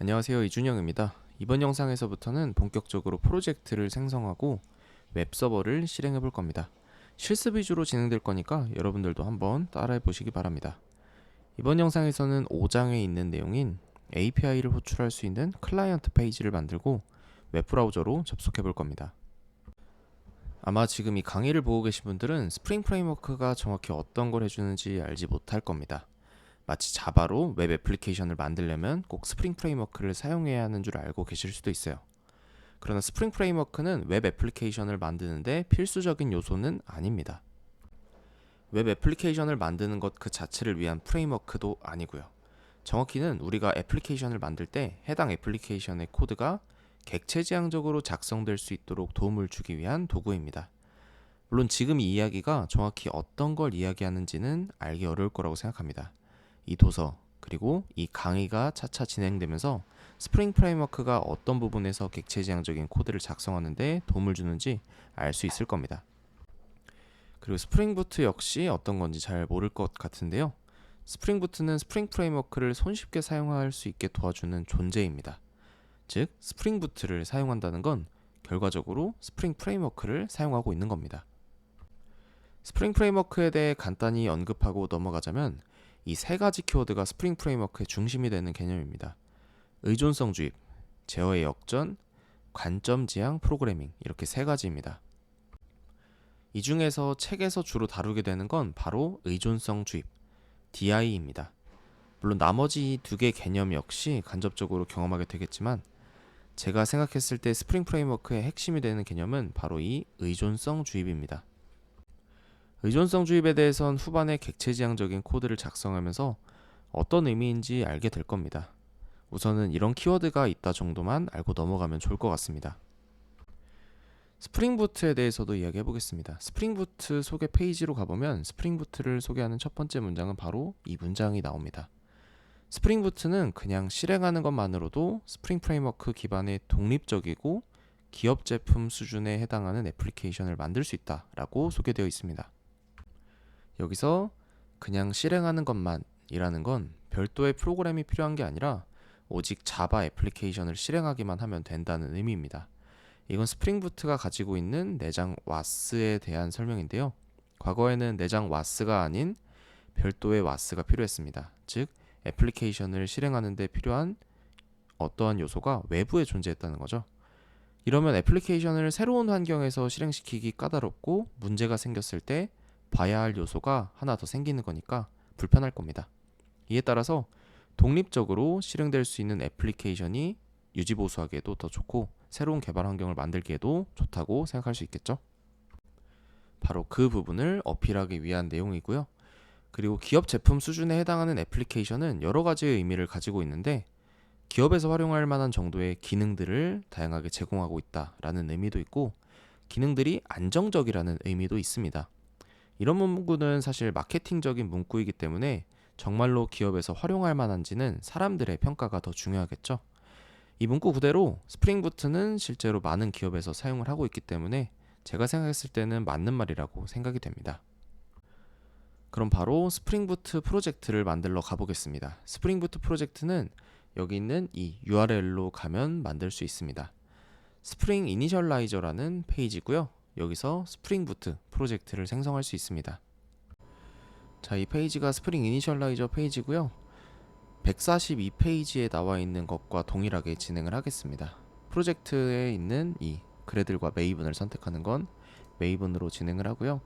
안녕하세요, 이준영입니다. 이번 영상에서부터는 본격적으로 프로젝트를 생성하고 웹서버를 실행해 볼 겁니다. 실습 위주로 진행될 거니까 여러분들도 한번 따라해 보시기 바랍니다. 이번 영상에서는 5장에 있는 내용인 API를 호출할 수 있는 클라이언트 페이지를 만들고 웹브라우저로 접속해 볼 겁니다. 아마 지금 이 강의를 보고 계신 분들은 스프링 프레임워크가 정확히 어떤 걸 해주는지 알지 못할 겁니다. 마치 자바로 웹 애플리케이션을 만들려면 꼭 스프링 프레임워크를 사용해야 하는 줄 알고 계실 수도 있어요. 그러나 스프링 프레임워크는 웹 애플리케이션을 만드는데 필수적인 요소는 아닙니다. 웹 애플리케이션을 만드는 것 그 자체를 위한 프레임워크도 아니고요. 정확히는 우리가 애플리케이션을 만들 때 해당 애플리케이션의 코드가 객체지향적으로 작성될 수 있도록 도움을 주기 위한 도구입니다. 물론 지금 이 이야기가 정확히 어떤 걸 이야기하는지는 알기 어려울 거라고 생각합니다. 이 도서 그리고 이 강의가 차차 진행되면서 스프링 프레임워크가 어떤 부분에서 객체지향적인 코드를 작성하는 데 도움을 주는지 알 수 있을 겁니다. 그리고 스프링 부트 역시 어떤 건지 잘 모를 것 같은데요. 스프링 부트는 스프링 프레임워크를 손쉽게 사용할 수 있게 도와주는 존재입니다. 즉, 스프링 부트를 사용한다는 건 결과적으로 스프링 프레임워크를 사용하고 있는 겁니다. 스프링 프레임워크에 대해 간단히 언급하고 넘어가자면 이 세 가지 키워드가 스프링 프레임워크의 중심이 되는 개념입니다. 의존성 주입, 제어의 역전, 관점 지향 프로그래밍, 이렇게 세 가지입니다. 이 중에서 책에서 주로 다루게 되는 건 바로 의존성 주입, DI입니다. 물론 나머지 두 개 개념 역시 간접적으로 경험하게 되겠지만 제가 생각했을 때 스프링 프레임워크의 핵심이 되는 개념은 바로 이 의존성 주입입니다. 의존성 주입에 대해선 후반에 객체지향적인 코드를 작성하면서 어떤 의미인지 알게 될 겁니다. 우선은 이런 키워드가 있다 정도만 알고 넘어가면 좋을 것 같습니다. 스프링 부트에 대해서도 이야기해 보겠습니다. 스프링 부트 소개 페이지로 가보면 스프링 부트를 소개하는 첫 번째 문장은 바로 이 문장이 나옵니다. 스프링 부트는 그냥 실행하는 것만으로도 스프링 프레임워크 기반의 독립적이고 기업 제품 수준에 해당하는 애플리케이션을 만들 수 있다라고 소개되어 있습니다. 여기서 그냥 실행하는 것만이라는 건 별도의 프로그램이 필요한 게 아니라 오직 자바 애플리케이션을 실행하기만 하면 된다는 의미입니다. 이건 스프링 부트가 가지고 있는 내장 와스에 대한 설명인데요. 과거에는 내장 와스가 아닌 별도의 와스가 필요했습니다. 즉, 애플리케이션을 실행하는 데 필요한 어떠한 요소가 외부에 존재했다는 거죠. 이러면 애플리케이션을 새로운 환경에서 실행시키기 까다롭고 문제가 생겼을 때 봐야 할 요소가 하나 더 생기는 거니까 불편할 겁니다. 이에 따라서 독립적으로 실행될 수 있는 애플리케이션이 유지보수하기에도 더 좋고 새로운 개발 환경을 만들기에도 좋다고 생각할 수 있겠죠. 바로 그 부분을 어필하기 위한 내용이고요. 그리고 기업 제품 수준에 해당하는 애플리케이션은 여러 가지의 의미를 가지고 있는데 기업에서 활용할 만한 정도의 기능들을 다양하게 제공하고 있다라는 의미도 있고 기능들이 안정적이라는 의미도 있습니다. 이런 문구는 사실 마케팅적인 문구이기 때문에 정말로 기업에서 활용할 만한지는 사람들의 평가가 더 중요하겠죠. 이 문구 그대로 스프링 부트는 실제로 많은 기업에서 사용을 하고 있기 때문에 제가 생각했을 때는 맞는 말이라고 생각이 됩니다. 그럼 바로 스프링 부트 프로젝트를 만들러 가보겠습니다. 스프링 부트 프로젝트는 여기 있는 이 URL로 가면 만들 수 있습니다. 스프링 이니셜라이저라는 페이지고요. 여기서 스프링 부트 프로젝트를 생성할 수 있습니다. 자, 이 페이지가 스프링 이니셜라이저 페이지고요. 142페이지에 나와 있는 것과 동일하게 진행을 하겠습니다. 프로젝트에 있는 이 그래들과 메이븐을 선택하는 건 메이븐으로 진행을 하고요.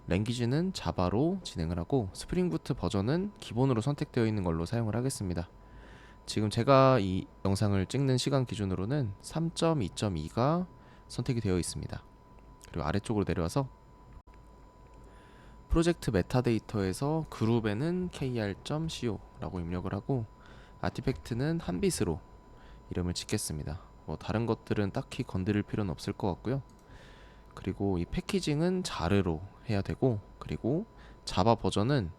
랭귀지는 자바로 진행을 하고 스프링 부트 버전은 기본으로 선택되어 있는 걸로 사용을 하겠습니다. 지금 제가 이 영상을 찍는 시간 기준으로는 3.2.2가 선택이 되어 있습니다. 그리고 아래쪽으로 내려와서 프로젝트 메타데이터에서 그룹에는 kr.co라고 입력을 하고 아티팩트는 한빗으로 이름을 짓겠습니다. 다른 것들은 딱히 건드릴 필요는 없을 것 같고요. 그리고 이 패키징은 자르로 해야 되고 그리고 자바 버전은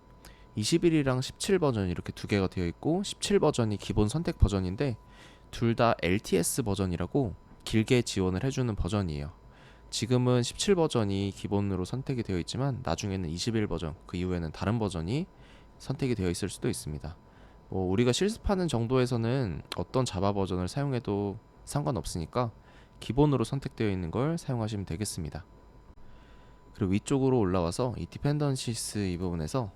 21이랑 17 버전 이렇게 두 개가 되어 있고 17 버전이 기본 선택 버전인데 둘 다 LTS 버전이라고 길게 지원을 해주는 버전이에요. 지금은 17 버전이 기본으로 선택이 되어 있지만 나중에는 21 버전 그 이후에는 다른 버전이 선택이 되어 있을 수도 있습니다. 우리가 실습하는 정도에서는 어떤 자바 버전을 사용해도 상관없으니까 기본으로 선택되어 있는 걸 사용하시면 되겠습니다. 그리고 위쪽으로 올라와서 이 디펜던시스 이 부분에서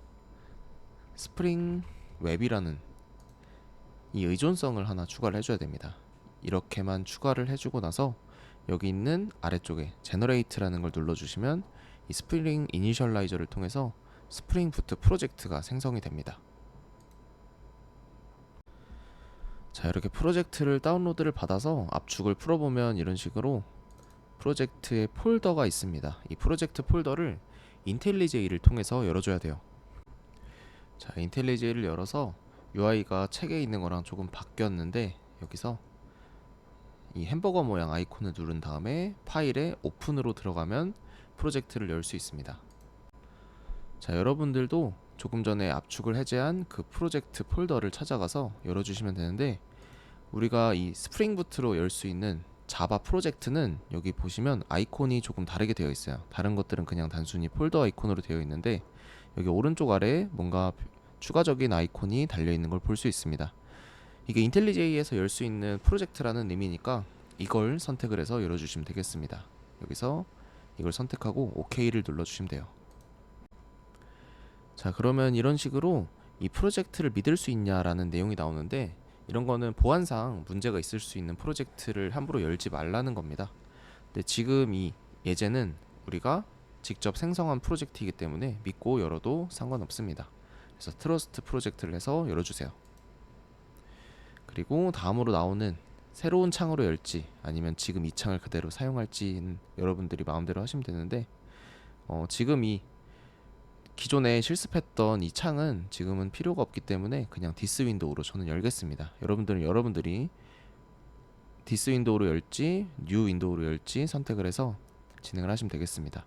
스프링 웹이라는 이 의존성을 하나 추가를 해줘야 됩니다. 이렇게만 추가를 해주고 나서 여기 있는 아래쪽에 제너레이트라는 걸 눌러주시면 이 스프링 이니셜라이저를 통해서 스프링 부트 프로젝트가 생성이 됩니다. 자, 이렇게 프로젝트를 다운로드를 받아서 압축을 풀어보면 이런 식으로 프로젝트의 폴더가 있습니다. 이 프로젝트 폴더를 인텔리제이를 통해서 열어줘야 돼요. 자, 인텔리제이를 열어서 UI가 책에 있는 거랑 조금 바뀌었는데 여기서 이 햄버거 모양 아이콘을 누른 다음에 파일에 오픈으로 들어가면 프로젝트를 열 수 있습니다. 자, 여러분들도 조금 전에 압축을 해제한 그 프로젝트 폴더를 찾아가서 열어주시면 되는데 우리가 이 스프링 부트로 열 수 있는 자바 프로젝트는 여기 보시면 아이콘이 조금 다르게 되어 있어요. 다른 것들은 그냥 단순히 폴더 아이콘으로 되어 있는데 여기 오른쪽 아래에 뭔가 추가적인 아이콘이 달려 있는 걸 볼 수 있습니다. 이게 인텔리제이에서 열 수 있는 프로젝트라는 의미니까 이걸 선택을 해서 열어주시면 되겠습니다. 여기서 이걸 선택하고 OK를 눌러주시면 돼요. 자, 그러면 이런 식으로 이 프로젝트를 믿을 수 있냐라는 내용이 나오는데 이런 거는 보안상 문제가 있을 수 있는 프로젝트를 함부로 열지 말라는 겁니다. 근데 지금 이 예제는 우리가 직접 생성한 프로젝트이기 때문에 믿고 열어도 상관없습니다. 그래서 트러스트 프로젝트를 해서 열어주세요. 그리고 다음으로 나오는 새로운 창으로 열지 아니면 지금 이 창을 그대로 사용할지는 여러분들이 마음대로 하시면 되는데 지금 이 기존에 실습했던 이 창은 지금은 필요가 없기 때문에 그냥 디스 윈도우로 저는 열겠습니다. 여러분들은 여러분들이 디스 윈도우로 열지 뉴 윈도우로 열지 선택을 해서 진행을 하시면 되겠습니다.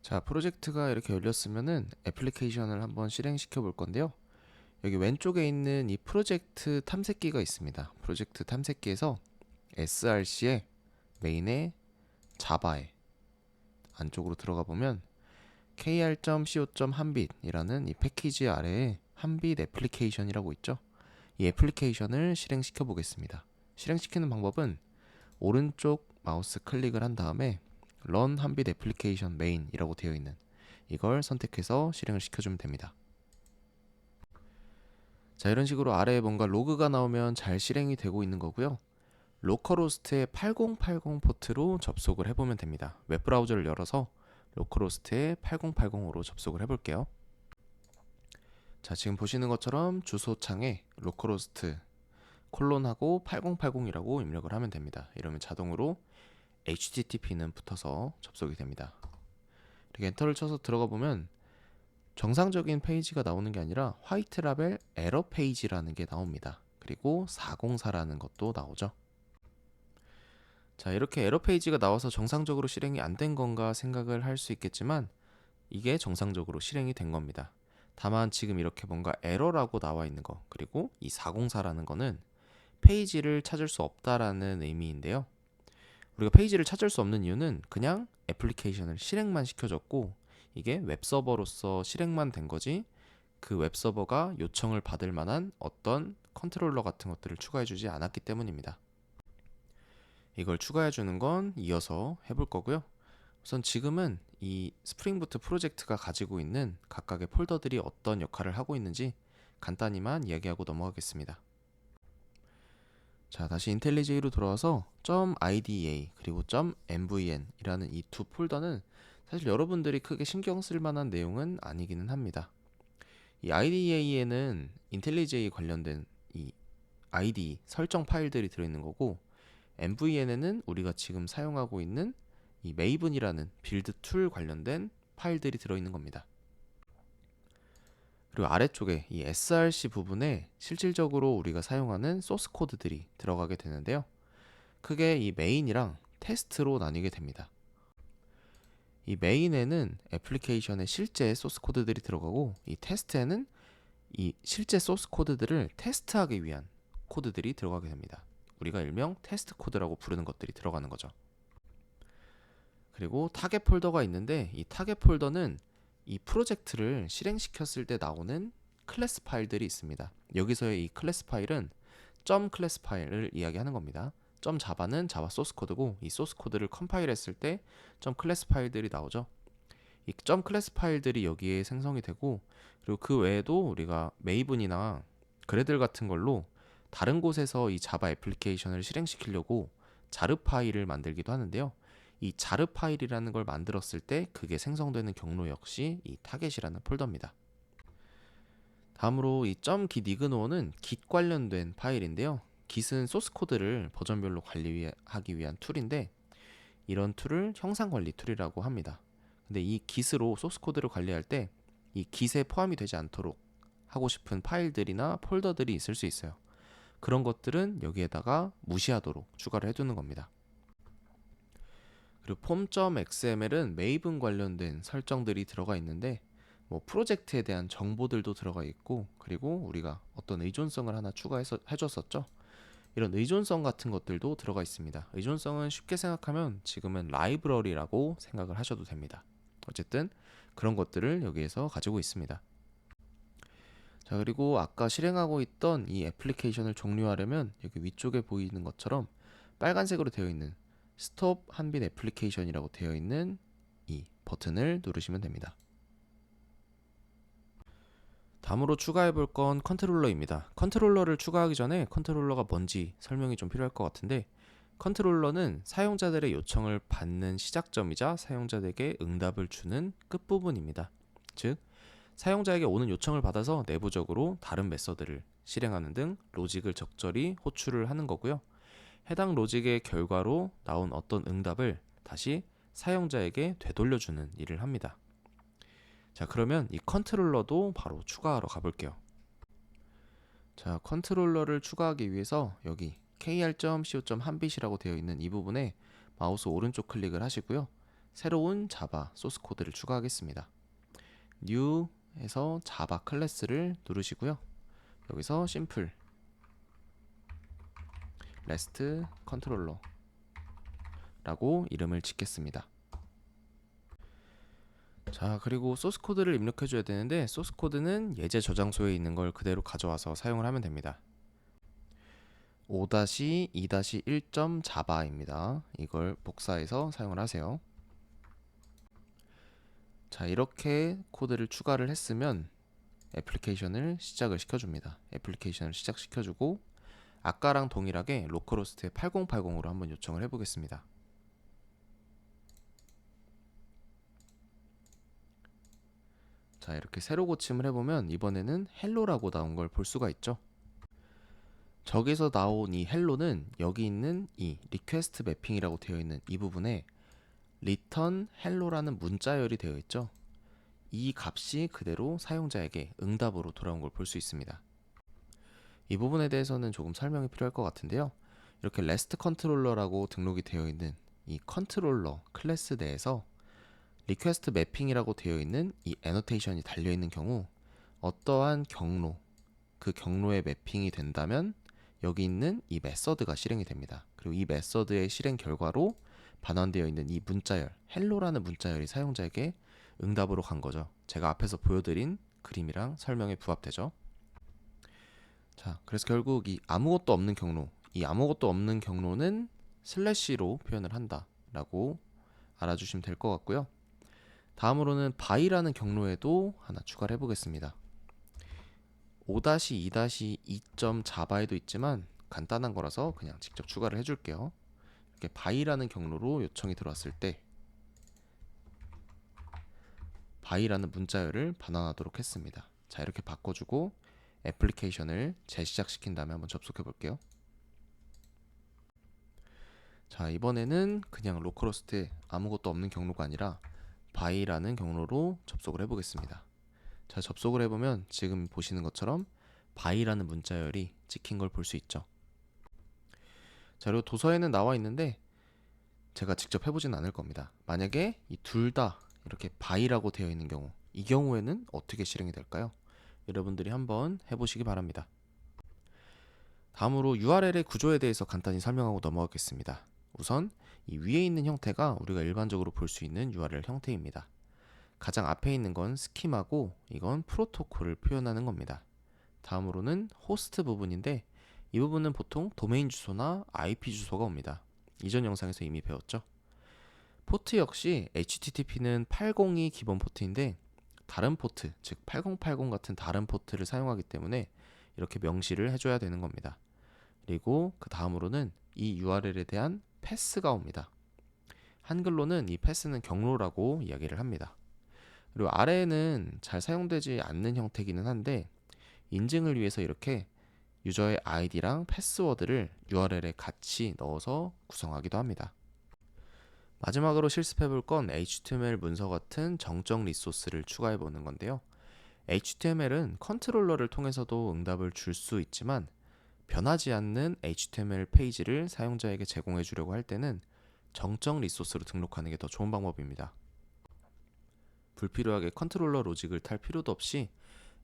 자, 프로젝트가 이렇게 열렸으면은 애플리케이션을 한번 실행시켜 볼 건데요. 여기 왼쪽에 있는 이 프로젝트 탐색기가 있습니다. 프로젝트 탐색기에서 src에 메인에 자바에 안쪽으로 들어가 보면 kr.co.한빛이라는 이 패키지 아래에 한빛 애플리케이션이라고 있죠. 이 애플리케이션을 실행시켜 보겠습니다. 실행시키는 방법은 오른쪽 마우스 클릭을 한 다음에 Run 한빛 애플리케이션 메인이라고 되어 있는 이걸 선택해서 실행을 시켜주면 됩니다. 자, 이런 식으로 아래에 뭔가 로그가 나오면 잘 실행이 되고 있는 거고요. 로컬호스트의 8080 포트로 접속을 해보면 됩니다. 웹브라우저를 열어서 로컬호스트의 8080으로 접속을 해볼게요. 자, 지금 보시는 것처럼 주소창에 로컬호스트 콜론하고 8080이라고 입력을 하면 됩니다. 이러면 자동으로 HTTP는 붙어서 접속이 됩니다. 이렇게 엔터를 쳐서 들어가 보면 정상적인 페이지가 나오는 게 아니라 화이트 라벨 에러 페이지라는 게 나옵니다. 그리고 404라는 것도 나오죠. 자, 이렇게 에러 페이지가 나와서 정상적으로 실행이 안 된 건가 생각을 할 수 있겠지만 이게 정상적으로 실행이 된 겁니다. 다만 지금 이렇게 뭔가 에러라고 나와 있는 거 그리고 이 404라는 거는 페이지를 찾을 수 없다라는 의미인데요. 우리가 페이지를 찾을 수 없는 이유는 그냥 애플리케이션을 실행만 시켜줬고 이게 웹서버로서 실행만 된 거지 그 웹서버가 요청을 받을 만한 어떤 컨트롤러 같은 것들을 추가해주지 않았기 때문입니다. 이걸 추가해주는 건 이어서 해볼 거고요. 우선 지금은 이 스프링 부트 프로젝트가 가지고 있는 각각의 폴더들이 어떤 역할을 하고 있는지 간단히만 이야기하고 넘어가겠습니다. 자, 다시 인텔리제이로 돌아와서 .idea 그리고 .mvn 이라는 이 두 폴더는 사실 여러분들이 크게 신경 쓸 만한 내용은 아니기는 합니다. 이 IDEA에는 인텔리제이 관련된 이 ID 설정 파일들이 들어있는 거고 MVN에는 우리가 지금 사용하고 있는 이 메이븐이라는 빌드 툴 관련된 파일들이 들어있는 겁니다. 그리고 아래쪽에 이 src 부분에 실질적으로 우리가 사용하는 소스 코드들이 들어가게 되는데요. 크게 이 메인이랑 테스트로 나뉘게 됩니다. 이 메인에는 애플리케이션의 실제 소스 코드들이 들어가고 이 테스트에는 이 실제 소스 코드들을 테스트하기 위한 코드들이 들어가게 됩니다. 우리가 일명 테스트 코드라고 부르는 것들이 들어가는 거죠. 그리고 타겟 폴더가 있는데 이 타겟 폴더는 이 프로젝트를 실행시켰을 때 나오는 클래스 파일들이 있습니다. 여기서의 이 클래스 파일은 점 클래스 파일을 이야기하는 겁니다. 점 자바는 자바 소스 코드고 이 소스 코드를 컴파일 했을 때 점 클래스 파일들이 나오죠. 이 점 클래스 파일들이 여기에 생성이 되고, 그리고 그 외에도 우리가 메이븐이나 그래들 같은 걸로 다른 곳에서 이 자바 애플리케이션을 실행시키려고 자르 파일을 만들기도 하는데요. 이 자르 파일이라는 걸 만들었을 때 그게 생성되는 경로 역시 이 타겟이라는 폴더입니다. 다음으로 이 .git ignore git 관련된 파일인데요. git은 소스 코드를 버전별로 관리하기 위한 툴인데, 이런 툴을 형상 관리 툴이라고 합니다. 근데 이 git으로 소스 코드를 관리할 때 이 git에 포함이 되지 않도록 하고 싶은 파일들이나 폴더들이 있을 수 있어요. 그런 것들은 여기에다가 무시하도록 추가를 해두는 겁니다. 그리고 폼.xml은 메이븐 관련된 설정들이 들어가 있는데, 뭐 프로젝트에 대한 정보들도 들어가 있고, 그리고 우리가 어떤 의존성을 하나 추가해서 해줬었죠. 이런 의존성 같은 것들도 들어가 있습니다. 의존성은 쉽게 생각하면 지금은 라이브러리라고 생각을 하셔도 됩니다. 어쨌든 그런 것들을 여기에서 가지고 있습니다. 자, 그리고 아까 실행하고 있던 이 애플리케이션을 종료하려면 여기 위쪽에 보이는 것처럼 빨간색으로 되어 있는 스톱 한빛 애플리케이션이라고 되어 있는 이 버튼을 누르시면 됩니다. 다음으로 추가해 볼 건 컨트롤러입니다. 컨트롤러를 추가하기 전에 컨트롤러가 뭔지 설명이 좀 필요할 것 같은데, 컨트롤러는 사용자들의 요청을 받는 시작점이자 사용자들에게 응답을 주는 끝부분입니다. 즉, 사용자에게 오는 요청을 받아서 내부적으로 다른 메서드를 실행하는 등 로직을 적절히 호출을 하는 거고요. 해당 로직의 결과로 나온 어떤 응답을 다시 사용자에게 되돌려주는 일을 합니다. 자, 그러면 이 컨트롤러도 바로 추가하러 가볼게요. 자, 컨트롤러를 추가하기 위해서 여기 kr.co.한빛이라고 되어 있는 이 부분에 마우스 오른쪽 클릭을 하시고요. 새로운 자바 소스 코드를 추가하겠습니다. New에서 자바 클래스를 누르시고요. 여기서 심플 REST 컨트롤러 라고 이름을 짓겠습니다. 자, 그리고 소스 코드를 입력해 줘야 되는데, 소스 코드는 예제 저장소에 있는 걸 그대로 가져와서 사용을 하면 됩니다. 5-2-1.java입니다. 이걸 복사해서 사용을 하세요. 자, 이렇게 코드를 추가를 했으면 애플리케이션을 시작을 시켜줍니다. 애플리케이션을 시작시켜주고, 아까랑 동일하게 로컬호스트에 8080으로 한번 요청을 해보겠습니다. 자, 이렇게 새로 고침을 해보면 이번에는 헬로라고 나온 걸 볼 수가 있죠. 저기서 나온 이 헬로는 여기 있는 이 리퀘스트 매핑이라고 되어 있는 이 부분에 return hello라는 문자열이 되어 있죠. 이 값이 그대로 사용자에게 응답으로 돌아온 걸 볼 수 있습니다. 이 부분에 대해서는 조금 설명이 필요할 것 같은데요. 이렇게 REST 컨트롤러라고 등록이 되어 있는 이 컨트롤러 클래스 내에서 리퀘스트 매핑이라고 되어 있는 이 애노테이션이 달려 있는 경우, 어떠한 경로, 그 경로에 매핑이 된다면 여기 있는 이 메서드가 실행이 됩니다. 그리고 이 메서드의 실행 결과로 반환되어 있는 이 문자열, 헬로라는 문자열이 사용자에게 응답으로 간 거죠. 제가 앞에서 보여드린 그림이랑 설명에 부합되죠. 자, 그래서 결국 이 아무것도 없는 경로, 이 아무것도 없는 경로는 슬래시로 표현을 한다 라고 알아주시면 될 것 같고요. 다음으로는 by라는 경로에도 하나 추가를 해보겠습니다. 5-2-2.java에도 있지만 간단한 거라서 그냥 직접 추가를 해줄게요. 이렇게 by라는 경로로 요청이 들어왔을 때 by라는 문자열을 반환하도록 했습니다. 자, 이렇게 바꿔주고 애플리케이션을 재시작시킨 다음에 한번 접속해 볼게요. 자, 이번에는 그냥 로컬호스트에 아무것도 없는 경로가 아니라 by라는 경로로 접속을 해보겠습니다. 자, 접속을 해보면 지금 보시는 것처럼 by라는 문자열이 찍힌 걸 볼 수 있죠. 자, 그리고 도서에는 나와 있는데 제가 직접 해보진 않을 겁니다. 만약에 이 둘 다 이렇게 by라고 되어 있는 경우, 이 경우에는 어떻게 실행이 될까요? 여러분들이 한번 해보시기 바랍니다. 다음으로 URL의 구조에 대해서 간단히 설명하고 넘어가겠습니다. 우선 이 위에 있는 형태가 우리가 일반적으로 볼 수 있는 URL 형태입니다. 가장 앞에 있는 건 스키마고 이건 프로토콜을 표현하는 겁니다. 다음으로는 호스트 부분인데 이 부분은 보통 도메인 주소나 IP 주소가 옵니다. 이전 영상에서 이미 배웠죠. 포트 역시 HTTP는 802 기본 포트인데 다른 포트, 즉 8080 같은 다른 포트를 사용하기 때문에 이렇게 명시를 해줘야 되는 겁니다. 그리고 그 다음으로는 이 URL에 대한 패스가 옵니다. 한글로는 이 패스는 경로라고 이야기를 합니다. 그리고 아래에는 잘 사용되지 않는 형태이기는 한데 인증을 위해서 이렇게 유저의 아이디랑 패스워드를 URL에 같이 넣어서 구성하기도 합니다. 마지막으로 실습해 볼 건 HTML 문서 같은 정적 리소스를 추가해 보는 건데요. HTML은 컨트롤러를 통해서도 응답을 줄 수 있지만 변하지 않는 HTML 페이지를 사용자에게 제공해 주려고 할 때는 정적 리소스로 등록하는 게 더 좋은 방법입니다. 불필요하게 컨트롤러 로직을 탈 필요도 없이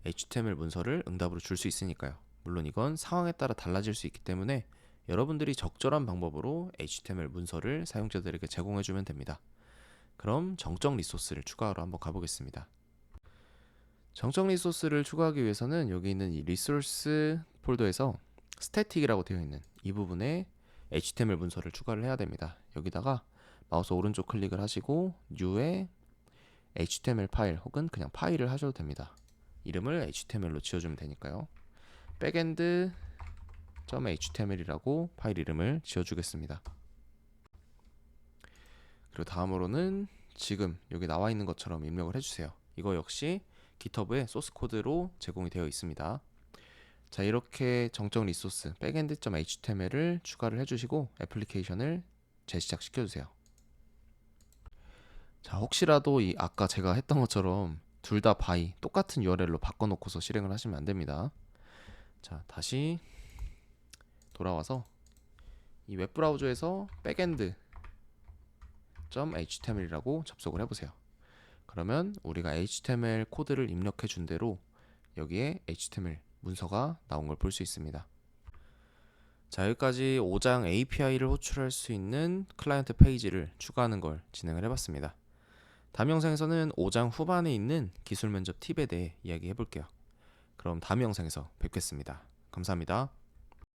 HTML 문서를 응답으로 줄 수 있으니까요. 물론 이건 상황에 따라 달라질 수 있기 때문에 여러분들이 적절한 방법으로 HTML 문서를 사용자들에게 제공해주면 됩니다. 그럼 정적 리소스를 추가하러 한번 가보겠습니다. 정적 리소스를 추가하기 위해서는 여기 있는 이 리소스 폴더에서 스태틱이라고 되어 있는 이 부분에 HTML 문서를 추가를 해야 됩니다. 여기다가 마우스 오른쪽 클릭을 하시고 New에 HTML 파일 혹은 그냥 파일을 하셔도 됩니다. 이름을 HTML로 지어주면 되니까요. backend.html이라고 파일 이름을 지어주겠습니다. 그리고 다음으로는 지금 여기 나와 있는 것처럼 입력을 해주세요. 이거 역시 GitHub에 소스 코드로 제공이 되어 있습니다. 자, 이렇게 정적 리소스 backend.html을 추가를 해주시고 애플리케이션을 재시작 시켜주세요. 자, 혹시라도 이 아까 제가 했던 것처럼 둘 다 바이 똑같은 URL로 바꿔놓고서 실행을 하시면 안 됩니다. 자, 다시 돌아와서 이 웹브라우저에서 backend.html이라고 접속을 해보세요. 그러면 우리가 HTML 코드를 입력해 준 대로 여기에 HTML 문서가 나온 걸 볼 수 있습니다. 자, 여기까지 5장 API를 호출할 수 있는 클라이언트 페이지를 추가하는 걸 진행을 해봤습니다. 다음 영상에서는 5장 후반에 있는 기술 면접 팁에 대해 이야기해 볼게요. 그럼 다음 영상에서 뵙겠습니다. 감사합니다.